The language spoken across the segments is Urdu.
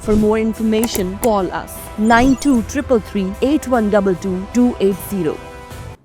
For more information, call us 923338122280।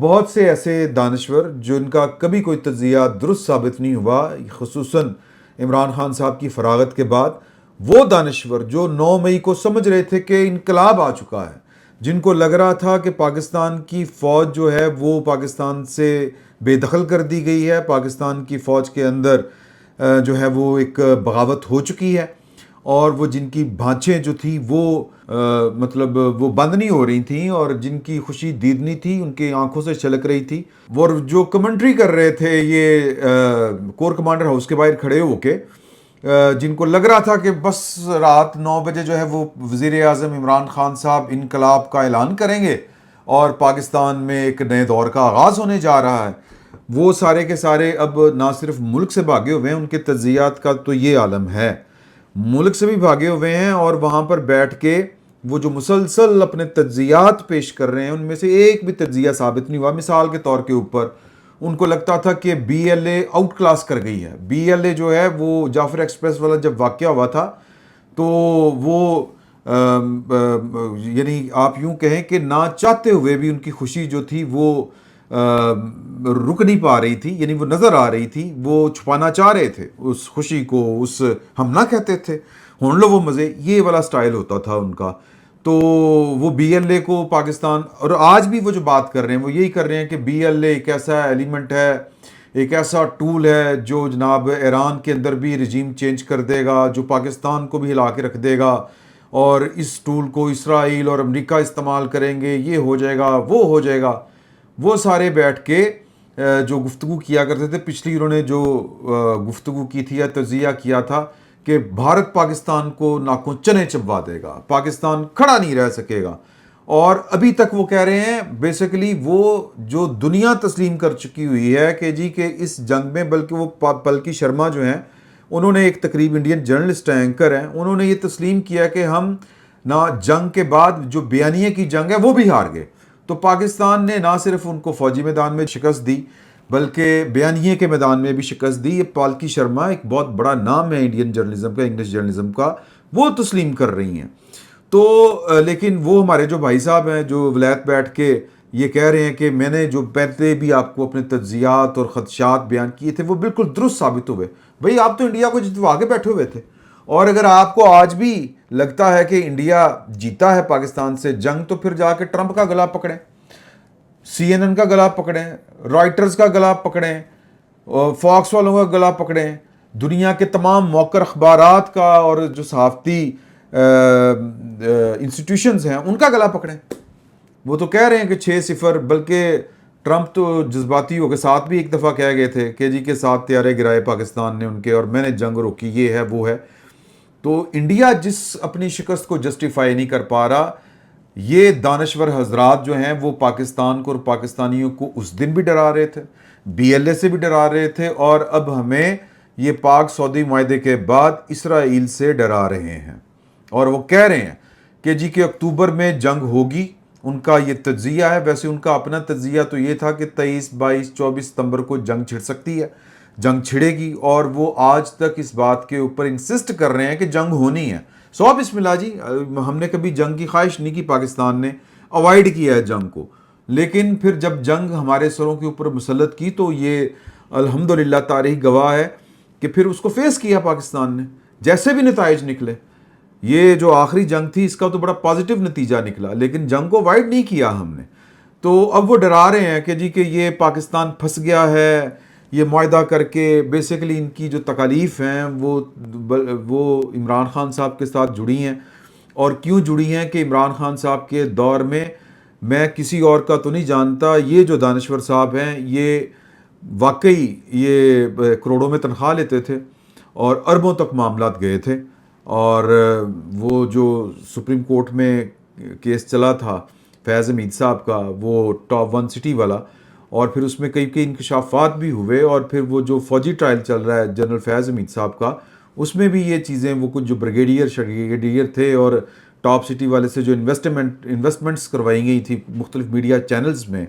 بہت سے ایسے دانشور جن کا کبھی کوئی تجزیہ درست ثابت نہیں ہوا، خصوصاً عمران خان صاحب کی فراغت کے بعد، وہ دانشور جو 9 مئی کو سمجھ رہے تھے کہ انقلاب آ چکا ہے، جن کو لگ رہا تھا کہ پاکستان کی فوج جو ہے وہ پاکستان سے بے دخل کر دی گئی ہے، پاکستان کی فوج کے اندر جو ہے وہ ایک بغاوت ہو چکی ہے، اور وہ جن کی بھانچیں جو تھی وہ مطلب وہ بند نہیں ہو رہی تھیں، اور جن کی خوشی دیدنی تھی ان کی آنکھوں سے چھلک رہی تھی، وہ جو کمنٹری کر رہے تھے یہ کور کمانڈر ہاؤس کے باہر کھڑے ہو کے، جن کو لگ رہا تھا کہ بس رات 9 بجے جو ہے وہ وزیر اعظم عمران خان صاحب انقلاب کا اعلان کریں گے اور پاکستان میں ایک نئے دور کا آغاز ہونے جا رہا ہے، وہ سارے کے سارے اب نہ صرف ملک سے بھاگے ہوئے ہیں، ان کے تجزیات کا تو یہ عالم ہے، ملک سے بھی بھاگے ہوئے ہیں، اور وہاں پر بیٹھ کے وہ جو مسلسل اپنے تجزیات پیش کر رہے ہیں ان میں سے ایک بھی تجزیہ ثابت نہیں ہوا۔ مثال کے طور کے اوپر ان کو لگتا تھا کہ B L A outclass کر گئی ہے، بی ایل اے جو ہے وہ جعفر ایکسپریس والا جب واقعہ ہوا تھا تو وہ یعنی آپ یوں کہیں کہ نہ چاہتے ہوئے بھی ان کی خوشی جو تھی وہ رک نہیں پا رہی تھی، یعنی وہ نظر آ رہی تھی، وہ چھپانا چاہ رہے تھے اس خوشی کو، اس ہم نہ کہتے تھے ہون لو وہ مزے، یہ والا سٹائل ہوتا تھا ان کا۔ تو وہ بی ایل اے کو پاکستان، اور آج بھی وہ جو بات کر رہے ہیں وہ یہی کر رہے ہیں کہ بی ایل اے ایک ایسا ایلیمنٹ ہے، ایک ایسا ٹول ہے جو جناب ایران کے اندر بھی رجیم چینج کر دے گا، جو پاکستان کو بھی ہلا کے رکھ دے گا، اور اس ٹول کو اسرائیل اور امریکہ استعمال کریں گے، یہ ہو جائے گا، وہ ہو جائے گا۔ وہ سارے بیٹھ کے جو گفتگو کیا کرتے تھے، پچھلی انہوں نے جو گفتگو کی تھی یا تجزیہ کیا تھا کہ بھارت پاکستان کو ناکوں چنے چبوا دے گا، پاکستان کھڑا نہیں رہ سکے گا، اور ابھی تک وہ کہہ رہے ہیں بیسیکلی وہ جو دنیا تسلیم کر چکی ہوئی ہے کہ جی کہ اس جنگ میں، بلکہ وہ پلکی شرما جو ہیں انہوں نے ایک تقریب انڈین جرنلسٹ اینکر ہیں، انہوں نے یہ تسلیم کیا کہ ہم نہ جنگ کے بعد جو بیانیے کی جنگ ہے وہ بھی ہار گئے۔ تو پاکستان نے نہ صرف ان کو فوجی میدان میں شکست دی بلکہ بیانیے کے میدان میں بھی شکست دی۔ یہ پالکی شرما ایک بہت بڑا نام ہے انڈین جرنلزم کا، انگلش جرنلزم کا، وہ تسلیم کر رہی ہیں۔ تو لیکن وہ ہمارے جو بھائی صاحب ہیں جو ولایت بیٹھ کے یہ کہہ رہے ہیں کہ میں نے جو پہلے بھی آپ کو اپنے تجزیات اور خدشات بیان کیے تھے وہ بالکل درست ثابت ہوئے۔ بھئی آپ تو انڈیا کو جتوا کے بیٹھے ہوئے تھے، اور اگر آپ کو آج بھی لگتا ہے کہ انڈیا جیتا ہے پاکستان سے جنگ، تو پھر جا کے ٹرمپ کا گلا پکڑیں، سی این این کا گلا پکڑیں، رائٹرز کا گلا پکڑیں، فاکس والوں کا گلا پکڑیں، دنیا کے تمام موقر اخبارات کا اور جو صحافتی انسٹیٹیوشنز ہیں ان کا گلا پکڑیں۔ وہ تو کہہ رہے ہیں کہ 6-0، بلکہ ٹرمپ تو جذباتی ہو کے ساتھ بھی ایک دفعہ کہہ گئے تھے کہ جی کے 7 طیارے گرائے پاکستان نے ان کے، اور میں نے جنگ روکی، یہ ہے وہ ہے۔ تو انڈیا جس اپنی شکست کو جسٹیفائی نہیں کر پا رہا، یہ دانشور حضرات جو ہیں وہ پاکستان کو اور پاکستانیوں کو اس دن بھی ڈرا رہے تھے، بی ایل اے سے بھی ڈرا رہے تھے، اور اب ہمیں یہ پاک سعودی معاہدے کے بعد اسرائیل سے ڈرا رہے ہیں، اور وہ کہہ رہے ہیں کہ جی کہ اکتوبر میں جنگ ہوگی۔ ان کا یہ تجزیہ ہے، ویسے ان کا اپنا تجزیہ تو یہ تھا کہ 23، 22، 24 ستمبر کو جنگ چھڑ سکتی ہے، جنگ چھڑے گی، اور وہ آج تک اس بات کے اوپر انسسٹ کر رہے ہیں کہ جنگ ہونی ہے۔ بسم اللہ جی، ہم نے کبھی جنگ کی خواہش نہیں کی، پاکستان نے اوائڈ کیا ہے جنگ کو، لیکن پھر جب جنگ ہمارے سروں کے اوپر مسلط کی تو یہ الحمدللہ تاریخ گواہ ہے کہ پھر اس کو فیس کیا پاکستان نے، جیسے بھی نتائج نکلے۔ یہ جو آخری جنگ تھی اس کا تو بڑا پازیٹیو نتیجہ نکلا، لیکن جنگ کو اوائڈ نہیں کیا ہم نے۔ تو اب وہ ڈرا رہے ہیں کہ جی کہ یہ پاکستان پھنس گیا ہے، یہ معاہدہ کر کے بیسیکلی ان کی جو تکالیف ہیں وہ عمران خان صاحب کے ساتھ جڑی ہیں، اور کیوں جڑی ہیں کہ عمران خان صاحب کے دور میں کسی اور کا تو نہیں جانتا، یہ جو دانشور صاحب ہیں یہ واقعی یہ کروڑوں میں تنخواہ لیتے تھے اور اربوں تک معاملات گئے تھے، اور وہ جو سپریم کورٹ میں کیس چلا تھا فیض حمید صاحب کا، وہ ٹاپ 1 سٹی والا، اور پھر اس میں کئی انکشافات بھی ہوئے، اور پھر وہ جو فوجی ٹرائل چل رہا ہے جنرل فیض حمید صاحب کا، اس میں بھی یہ چیزیں، وہ کچھ جو بریگیڈیئر تھے اور ٹاپ سٹی والے سے جو انویسٹمنٹس کروائی گئی تھی مختلف میڈیا چینلز میں،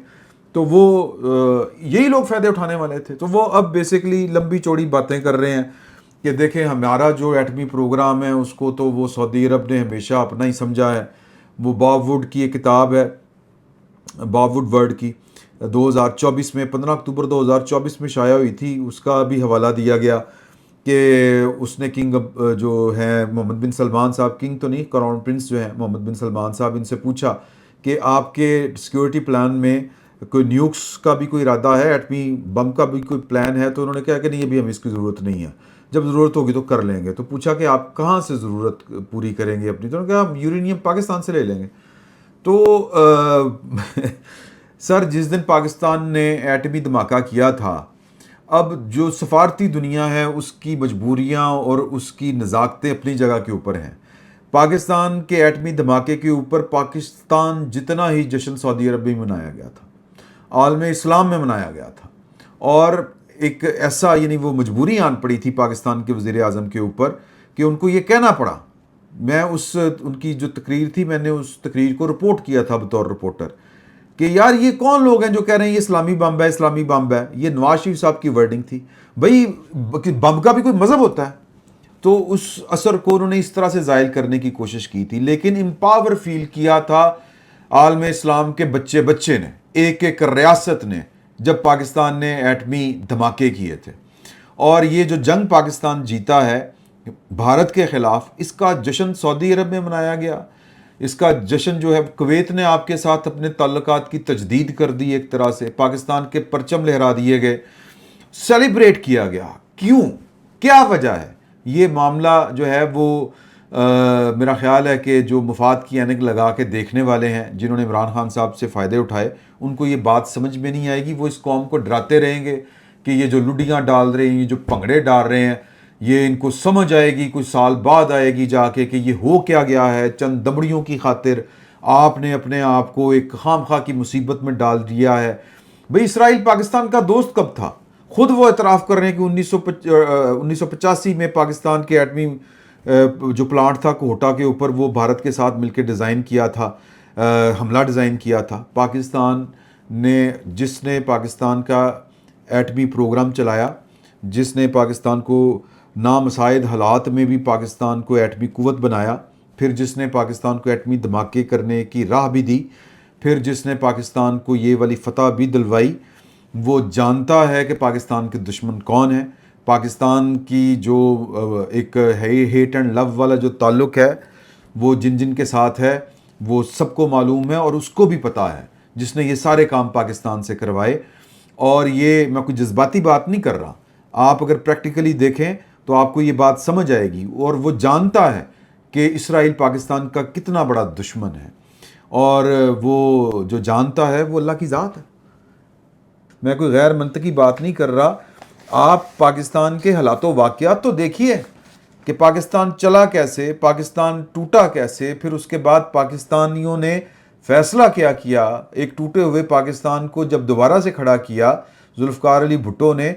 تو وہ یہی لوگ فائدے اٹھانے والے تھے۔ تو وہ اب بیسیکلی لمبی چوڑی باتیں کر رہے ہیں کہ دیکھیں ہمارا جو ایٹمی پروگرام ہے اس کو تو وہ سعودی عرب نے ہمیشہ اپنا ہی سمجھا ہے۔ وہ باب ووڈ کی ایک کتاب ہے، باب ووڈ ورڈ کی، 2024 میں 15 اکتوبر 2024 میں شائع ہوئی تھی، اس کا بھی حوالہ دیا گیا کہ اس نے کنگ جو ہیں محمد بن سلمان صاحب، کنگ تو نہیں، کراؤن پرنس جو ہیں محمد بن سلمان صاحب، ان سے پوچھا کہ آپ کے سیکیورٹی پلان میں کوئی نیوکس کا بھی کوئی ارادہ ہے، ایٹمی بم کا بھی کوئی پلان ہے؟ تو انہوں نے کہا کہ نہیں، ابھی ہمیں اس کی ضرورت نہیں ہے، جب ضرورت ہوگی تو کر لیں گے۔ تو پوچھا کہ آپ کہاں سے ضرورت پوری کریں گے اپنی؟ تو انہوں نے کہا ہم یورینیم پاکستان سے لے لیں گے۔ تو سر، جس دن پاکستان نے ایٹمی دھماکہ کیا تھا، اب جو سفارتی دنیا ہے اس کی مجبوریاں اور اس کی نزاکتیں اپنی جگہ کے اوپر ہیں۔ پاکستان کے ایٹمی دھماکے کے اوپر پاکستان جتنا ہی جشن سعودی عرب میں منایا گیا تھا، عالم اسلام میں منایا گیا تھا، اور ایک ایسا یعنی وہ مجبوری آن پڑی تھی پاکستان کے وزیر اعظم کے اوپر کہ ان کو یہ کہنا پڑا۔ میں ان کی جو تقریر تھی، میں نے اس تقریر کو رپورٹ کیا تھا بطور رپورٹر کہ یار یہ کون لوگ ہیں جو کہہ رہے ہیں یہ اسلامی بم ہے، اسلامی بم ہے۔ یہ نواز شریف صاحب کی ورڈنگ تھی۔ بھائی بم کا بھی کوئی مذہب ہوتا ہے؟ تو اس اثر کو انہوں نے اس طرح سے زائل کرنے کی کوشش کی تھی، لیکن امپاور فیل کیا تھا عالم اسلام کے بچے نے، ایک ایک ریاست نے، جب پاکستان نے ایٹمی دھماکے کیے تھے۔ اور یہ جو جنگ پاکستان جیتا ہے بھارت کے خلاف، اس کا جشن سعودی عرب میں منایا گیا۔ اس کا جشن جو ہے کویت نے آپ کے ساتھ اپنے تعلقات کی تجدید کر دی، ایک طرح سے پاکستان کے پرچم لہرا دیے گئے، سیلیبریٹ کیا گیا۔ کیوں؟ کیا وجہ ہے؟ یہ معاملہ جو ہے وہ میرا خیال ہے کہ جو مفاد کی اینک لگا کے دیکھنے والے ہیں، جنہوں نے عمران خان صاحب سے فائدے اٹھائے، ان کو یہ بات سمجھ میں نہیں آئے گی۔ وہ اس قوم کو ڈراتے رہیں گے کہ یہ جو لڈیاں ڈال رہے ہیں، یہ جو پنگڑے ڈال رہے ہیں، یہ ان کو سمجھ آئے گی، کچھ سال بعد آئے گی جا کے کہ یہ ہو کیا گیا ہے۔ چند دمڑیوں کی خاطر آپ نے اپنے آپ کو ایک خام خواہ کی مصیبت میں ڈال دیا ہے۔ بھئی اسرائیل پاکستان کا دوست کب تھا؟ خود وہ اعتراف کر رہے ہیں کہ 1985 میں پاکستان کے ایٹمی جو پلانٹ تھا کوہٹا کے اوپر، وہ بھارت کے ساتھ مل کے ڈیزائن کیا تھا، حملہ ڈیزائن کیا تھا۔ پاکستان نے، جس نے پاکستان کا ایٹمی پروگرام چلایا، جس نے پاکستان کو نامساعد حالات میں بھی پاکستان کو ایٹمی قوت بنایا، پھر جس نے پاکستان کو ایٹمی دھماکے کرنے کی راہ بھی دی، پھر جس نے پاکستان کو یہ والی فتح بھی دلوائی، وہ جانتا ہے کہ پاکستان کے دشمن کون ہیں۔ پاکستان کی جو ایک ہیٹ اینڈ لو والا جو تعلق ہے، وہ جن جن کے ساتھ ہے، وہ سب کو معلوم ہے، اور اس کو بھی پتہ ہے جس نے یہ سارے کام پاکستان سے کروائے۔ اور یہ میں کوئی جذباتی بات نہیں کر رہا، آپ اگر پریکٹیکلی دیکھیں تو آپ کو یہ بات سمجھ آئے گی۔ اور وہ جانتا ہے کہ اسرائیل پاکستان کا کتنا بڑا دشمن ہے، اور وہ جو جانتا ہے وہ اللہ کی ذات ہے۔ میں کوئی غیر منطقی بات نہیں کر رہا۔ آپ پاکستان کے حالات و واقعات تو دیکھیے کہ پاکستان چلا کیسے، پاکستان ٹوٹا کیسے، پھر اس کے بعد پاکستانیوں نے فیصلہ کیا کیا ایک ٹوٹے ہوئے پاکستان کو جب دوبارہ سے کھڑا کیا ذوالفقار علی بھٹو نے،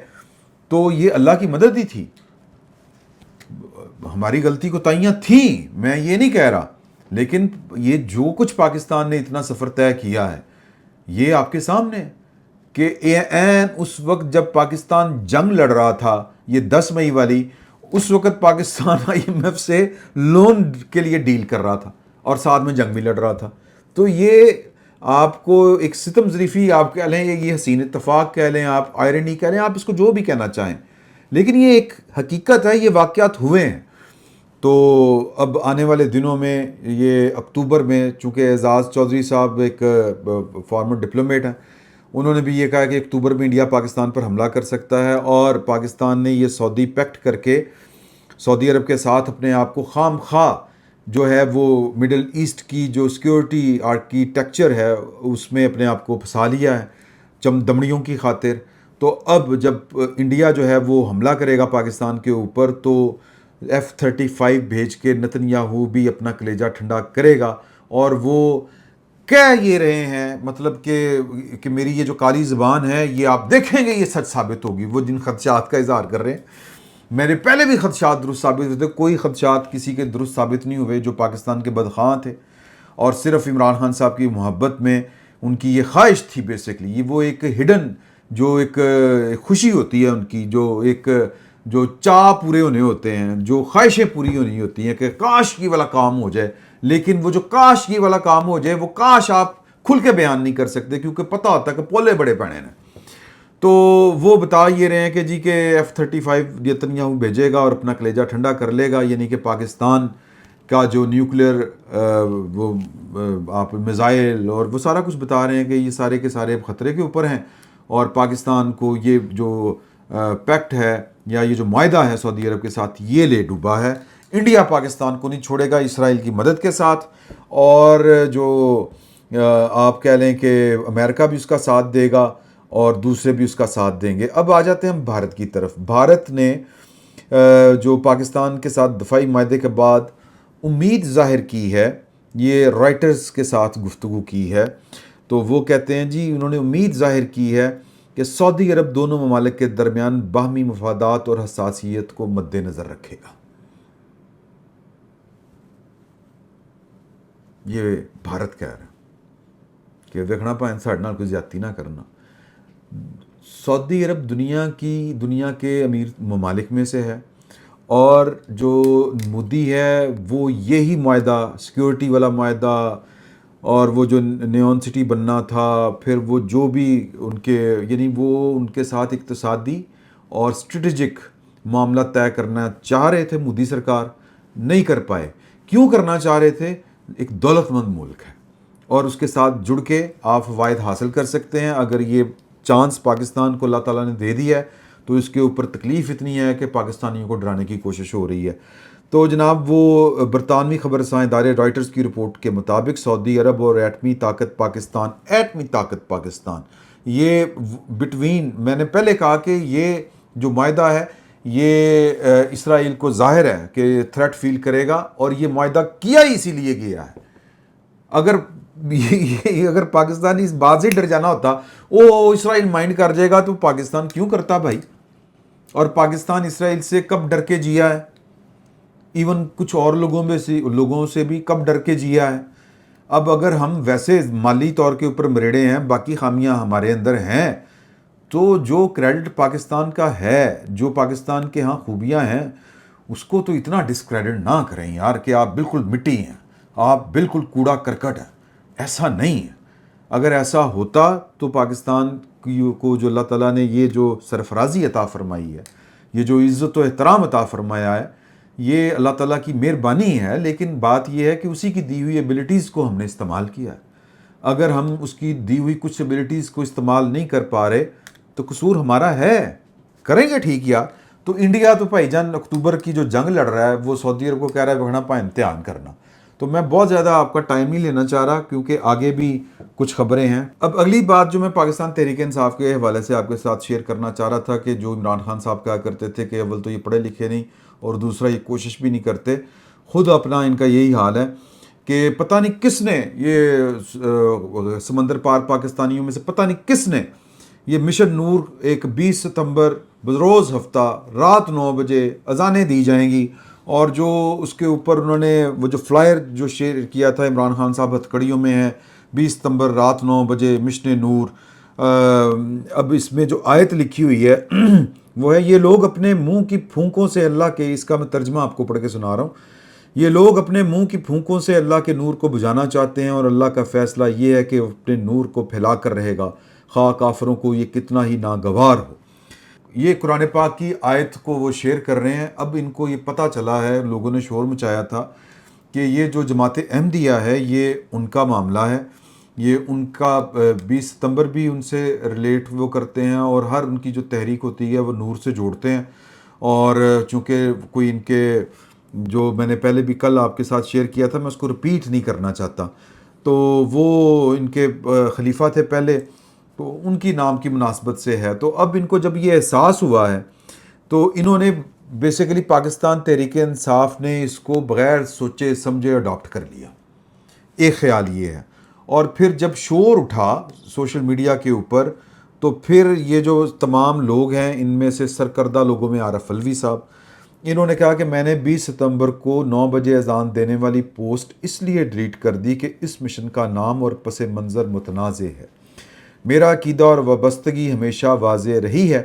تو یہ اللہ کی مدد ہی تھی۔ ہماری غلطی کوتاہیاں تھیں، میں یہ نہیں کہہ رہا، لیکن یہ جو کچھ پاکستان نے اتنا سفر طے کیا ہے، یہ آپ کے سامنے ہے کہ این اس وقت جب پاکستان جنگ لڑ رہا تھا، یہ 10 مئی والی، اس وقت پاکستان IMF سے لون کے لیے ڈیل کر رہا تھا اور ساتھ میں جنگ بھی لڑ رہا تھا۔ تو یہ آپ کو ایک ستم ظریفی آپ کہہ لیں، یہ حسین اتفاق کہہ لیں، آپ آئرنی کہہ لیں، آپ اس کو جو بھی کہنا چاہیں، لیکن یہ ایک حقیقت ہے، یہ واقعات ہوئے ہیں۔ تو اب آنے والے دنوں میں، یہ اکتوبر میں، چونکہ اعزاز چودھری صاحب ایک فارمر ڈپلومیٹ ہیں، انہوں نے بھی یہ کہا کہ اکتوبر میں انڈیا پاکستان پر حملہ کر سکتا ہے، اور پاکستان نے یہ سعودی پیکٹ کر کے سعودی عرب کے ساتھ اپنے آپ کو خام خواہ جو ہے وہ مڈل ایسٹ کی جو سیکیورٹی آرکیٹیکچر ہے اس میں اپنے آپ کو پھنسا لیا ہے چند دمڑیوں کی خاطر۔ تو اب جب انڈیا جو ہے وہ حملہ کرے گا پاکستان کے اوپر، تو F-35 بھیج کے نتنیاہو بھی اپنا کلیجہ ٹھنڈا کرے گا، اور وہ کہہ یہ رہے ہیں مطلب کہ میری یہ جو کالی زبان ہے یہ آپ دیکھیں گے یہ سچ ثابت ہوگی۔ وہ جن خدشات کا اظہار کر رہے ہیں، میرے پہلے بھی خدشات درست ثابت ہوئے تھے، کوئی خدشات کسی کے درست ثابت نہیں ہوئے جو پاکستان کے بدخواہ تھے، اور صرف عمران خان صاحب کی محبت میں ان کی یہ خواہش تھی بیسکلی، یہ وہ ایک ہڈن جو ایک خوشی ہوتی ہے ان کی، جو چاہ پورے ہونے ہوتے ہیں، جو خواہشیں پوری ہونی ہوتی ہیں کہ کاش یہ والا کام ہو جائے، لیکن وہ جو کاش یہ والا کام ہو جائے، وہ کاش آپ کھل کے بیان نہیں کر سکتے کیونکہ پتہ ہوتا ہے کہ پولے بڑے پڑے ہیں. تو وہ بتا یہ رہے ہیں کہ جی کہ F-35 نیتنیاہو بھیجے گا اور اپنا کلیجہ ٹھنڈا کر لے گا, یعنی کہ پاکستان کا جو نیوکلیر وہ آپ میزائل اور وہ سارا کچھ بتا رہے ہیں کہ یہ سارے کے سارے خطرے کے اوپر ہیں, اور پاکستان کو یہ جو پیکٹ ہے یا یہ جو معاہدہ ہے سعودی عرب کے ساتھ یہ لے ڈوبا ہے. انڈیا پاکستان کو نہیں چھوڑے گا اسرائیل کی مدد کے ساتھ, اور جو آپ کہہ لیں کہ امریکہ بھی اس کا ساتھ دے گا اور دوسرے بھی اس کا ساتھ دیں گے. اب آ جاتے ہیں ہم بھارت کی طرف. بھارت نے جو پاکستان کے ساتھ دفاعی معاہدے کے بعد امید ظاہر کی ہے, یہ رائٹرز کے ساتھ گفتگو کی ہے, تو وہ کہتے ہیں جی انہوں نے امید ظاہر کی ہے کہ سعودی عرب دونوں ممالک کے درمیان باہمی مفادات اور حساسیت کو مد نظر رکھے گا. یہ بھارت کہہ رہا ہے کہ دیکھنا پائیں ساڑھے نال کوئی زیادتی نہ کرنا. سعودی عرب دنیا کے امیر ممالک میں سے ہے, اور جو مودی ہے وہ یہی معاہدہ, سیکیورٹی والا معاہدہ, اور وہ جو نیون سٹی بننا تھا, پھر وہ جو بھی ان کے یعنی وہ ان کے ساتھ اقتصادی اور اسٹریٹجک معاملہ طے کرنا چاہ رہے تھے مودی سرکار, نہیں کر پائے. کیوں کرنا چاہ رہے تھے؟ ایک دولت مند ملک ہے اور اس کے ساتھ جڑ کے آپ فوائد حاصل کر سکتے ہیں. اگر یہ چانس پاکستان کو اللہ تعالیٰ نے دے دیا ہے تو اس کے اوپر تکلیف اتنی ہے کہ پاکستانیوں کو ڈرانے کی کوشش ہو رہی ہے. تو جناب وہ برطانوی خبر رساں ادارے رائٹرز کی رپورٹ کے مطابق سعودی عرب اور ایٹمی طاقت پاکستان یہ بٹوین, میں نے پہلے کہا کہ یہ جو معاہدہ ہے یہ اسرائیل کو ظاہر ہے کہ تھریٹ فیل کرے گا, اور یہ معاہدہ کیا ہی اسی لیے گیا ہے. اگر پاکستانی اس بات سے ڈر جانا ہوتا وہ اسرائیل مائنڈ کر جائے گا تو پاکستان کیوں کرتا بھائی؟ اور پاکستان اسرائیل سے کب ڈر کے جیا ہے؟ ایون کچھ اور لوگوں سے بھی کب ڈر کے جیا ہے؟ اب اگر ہم ویسے مالی طور کے اوپر مریڑے ہیں, باقی خامیاں ہمارے اندر ہیں, تو جو کریڈٹ پاکستان کا ہے, جو پاکستان کے ہاں خوبیاں ہیں, اس کو تو اتنا ڈسکریڈٹ نہ کریں یار کہ آپ بالکل مٹی ہیں, آپ بالکل کوڑا کرکٹ ہیں. ایسا نہیں ہے. اگر ایسا ہوتا تو پاکستان کو جو اللہ تعالیٰ نے یہ جو سرفرازی عطا فرمائی ہے, یہ جو عزت و احترام عطا فرمایا ہے, یہ اللہ تعالیٰ کی مہربانی ہے. لیکن بات یہ ہے کہ اسی کی دی ہوئی ایبلٹیز کو ہم نے استعمال کیا ہے. اگر ہم اس کی دی ہوئی کچھ ایبلٹیز کو استعمال نہیں کر پا رہے تو قصور ہمارا ہے. کریں گے ٹھیک یا تو انڈیا تو بھائی جان اکتوبر کی جو جنگ لڑ رہا ہے وہ سعودی عرب کو کہہ رہا ہے بھگنا پا امتحان کرنا. تو میں بہت زیادہ آپ کا ٹائم نہیں لینا چاہ رہا کیونکہ آگے بھی کچھ خبریں ہیں. اب اگلی بات جو میں پاکستان تحریک انصاف کے حوالے سے آپ کے ساتھ شیئر کرنا چاہ رہا تھا کہ جو عمران خان صاحب کہا کرتے تھے کہ اول تو یہ پڑھے لکھے نہیں اور دوسرا یہ کوشش بھی نہیں کرتے, خود اپنا ان کا یہی حال ہے کہ پتہ نہیں کس نے یہ سمندر پار پاکستانیوں میں سے پتہ نہیں کس نے یہ مشن نور ایک 20 ستمبر بروز ہفتہ رات 9 بجے اذانیں دی جائیں گی, اور جو اس کے اوپر انہوں نے وہ جو فلائر جو شیئر کیا تھا عمران خان صاحب ہتھکڑیوں میں ہے 20 ستمبر رات 9 بجے مشن نور. اب اس میں جو آیت لکھی ہوئی ہے وہ ہے یہ لوگ اپنے منہ کی پھونکوں سے اللہ کے, اس کا میں ترجمہ آپ کو پڑھ کے سنا رہا ہوں, یہ لوگ اپنے منہ کی پھونکوں سے اللہ کے نور کو بجھانا چاہتے ہیں اور اللہ کا فیصلہ یہ ہے کہ اپنے نور کو پھیلا کر رہے گا خواہ کافروں کو یہ کتنا ہی ناگوار ہو. یہ قرآن پاک کی آیت کو وہ شیئر کر رہے ہیں. اب ان کو یہ پتہ چلا ہے, لوگوں نے شور مچایا تھا کہ یہ جو جماعت احمدیہ ہے یہ ان کا معاملہ ہے, یہ ان کا 20 ستمبر بھی ان سے ریلیٹ وہ کرتے ہیں, اور ہر ان کی جو تحریک ہوتی ہے وہ نور سے جوڑتے ہیں. اور چونکہ کوئی ان کے جو میں نے پہلے بھی کل آپ کے ساتھ شیئر کیا تھا, میں اس کو رپیٹ نہیں کرنا چاہتا, تو وہ ان کے خلیفہ تھے پہلے, تو ان کی نام کی مناسبت سے ہے. تو اب ان کو جب یہ احساس ہوا ہے تو انہوں نے بیسیکلی پاکستان تحریک انصاف نے اس کو بغیر سوچے سمجھے اڈاپٹ کر لیا. ایک خیال یہ ہے. اور پھر جب شور اٹھا سوشل میڈیا کے اوپر تو پھر یہ جو تمام لوگ ہیں ان میں سے سرکردہ لوگوں میں عارف علوی صاحب, انہوں نے کہا کہ میں نے 20 ستمبر کو 9 بجے اذان دینے والی پوسٹ اس لیے ڈیلیٹ کر دی کہ اس مشن کا نام اور پس منظر متنازع ہے. میرا عقیدہ اور وابستگی ہمیشہ واضح رہی ہے.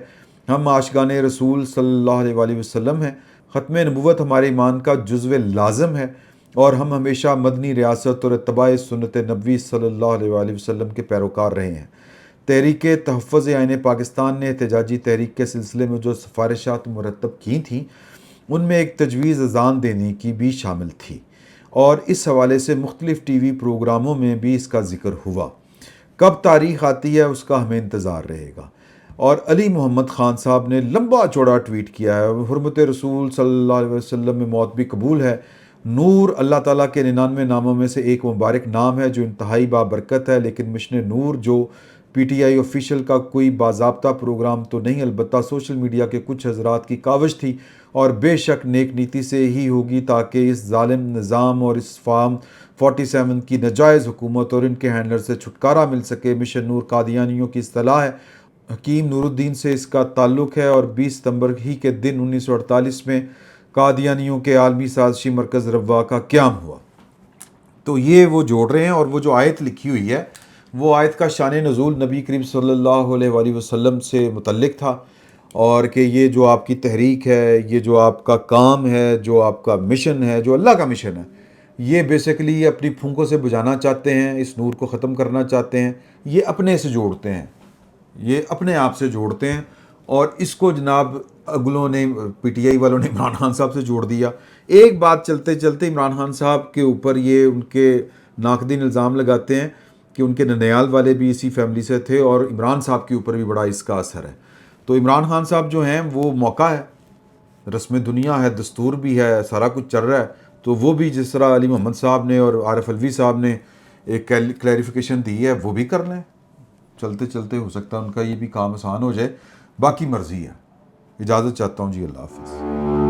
ہم عاشقان رسول صلی اللہ علیہ وآلہ وسلم ہیں. ختم نبوت ہمارے ایمان کا جزو لازم ہے. اور ہم ہمیشہ مدنی ریاست اور اتباع سنت نبوی صلی اللہ علیہ وآلہ وسلم کے پیروکار رہے ہیں۔ تحریک تحفظ آئین پاکستان نے احتجاجی تحریک کے سلسلے میں جو سفارشات مرتب کی تھیں ان میں ایک تجویز اذان دینے کی بھی شامل تھی، اور اس حوالے سے مختلف ٹی وی پروگراموں میں بھی اس کا ذکر ہوا۔ کب تاریخ آتی ہے اس کا ہمیں انتظار رہے گا۔ اور علی محمد خان صاحب نے لمبا چوڑا ٹویٹ کیا ہے، حرمت رسول صلی اللہ علیہ وسلم میں موت بھی قبول ہے۔ نور اللہ تعالیٰ کے 99 ناموں میں سے ایک مبارک نام ہے جو انتہائی بابرکت ہے، لیکن مشن نور جو پی ٹی آئی آفیشیل کا کوئی باضابطہ پروگرام تو نہیں، البتہ سوشل میڈیا کے کچھ حضرات کی کاوش تھی، اور بے شک نیک نیتی سے ہی ہوگی تاکہ اس ظالم نظام اور اس فارم 47 کی ناجائز حکومت اور ان کے ہینڈلر سے چھٹکارا مل سکے۔ مشن نور قادیانیوں کی اصطلاح ہے، حکیم نور الدین سے اس کا تعلق ہے، اور 20 ستمبر ہی کے دن 1948 میں قادیانیوں کے عالمی سازشی مرکز روا کا قیام ہوا۔ تو یہ وہ جوڑ رہے ہیں، اور وہ جو آیت لکھی ہوئی ہے وہ آیت کا شان نزول نبی کریم صلی اللہ علیہ وآلہ وسلم سے متعلق تھا، اور کہ یہ جو آپ کی تحریک ہے، یہ جو آپ کا کام ہے، جو آپ کا مشن ہے، جو اللہ کا مشن ہے، یہ بیسیکلی اپنی پھونکوں سے بجھانا چاہتے ہیں، اس نور کو ختم کرنا چاہتے ہیں، یہ اپنے سے جوڑتے ہیں، یہ اپنے آپ سے جوڑتے ہیں، اور اس کو جناب اگلوں نے، پی ٹی آئی والوں نے عمران خان صاحب سے جوڑ دیا۔ ایک بات چلتے چلتے عمران خان صاحب کے اوپر یہ ان کے ناقدین الزام لگاتے ہیں کہ ان کے ننیال والے بھی اسی فیملی سے تھے، اور عمران صاحب کے اوپر بھی بڑا اس کا اثر ہے۔ تو عمران خان صاحب جو ہیں وہ موقع ہے، رسم دنیا ہے، دستور بھی ہے، سارا کچھ چل رہا ہے، تو وہ بھی جس طرح علی محمد صاحب نے اور عارف الوی صاحب نے ایک کلیریفیکیشن دی ہے وہ بھی کر لیں، چلتے چلتے ہو سکتا ہے ان کا یہ بھی کام آسان ہو جائے، باقی مرضی ہے۔ اجازت چاہتا ہوں جی، اللہ حافظ۔